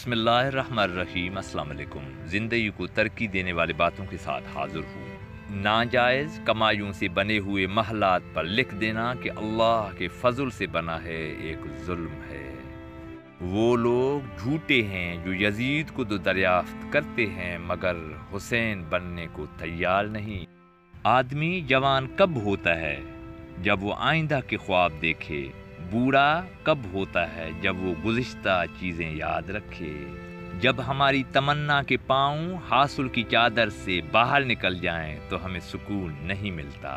बिस्मिल्लाहिर्रहमानिर्रहीम। अस्सलाम वालेकुम। ज़िंदगी को तरक्की देने वाली बातों के साथ हाज़िर हूँ। नाजायज़ कमाइयों से बने हुए महलात पर लिख देना कि अल्लाह के फजल से बना है एक जुल्म है। वो लोग झूठे हैं जो यजीद को तो दरियाफ्त करते हैं मगर हुसैन बनने को तैयार नहीं। आदमी जवान कब होता है? जब वो आइंदा के ख्वाब देखे। बूढ़ा कब होता है? जब वो गुज़िश्ता चीज़ें याद रखे। जब हमारी तमन्ना के पाँव हासिल की चादर से बाहर निकल जाएं तो हमें सुकून नहीं मिलता।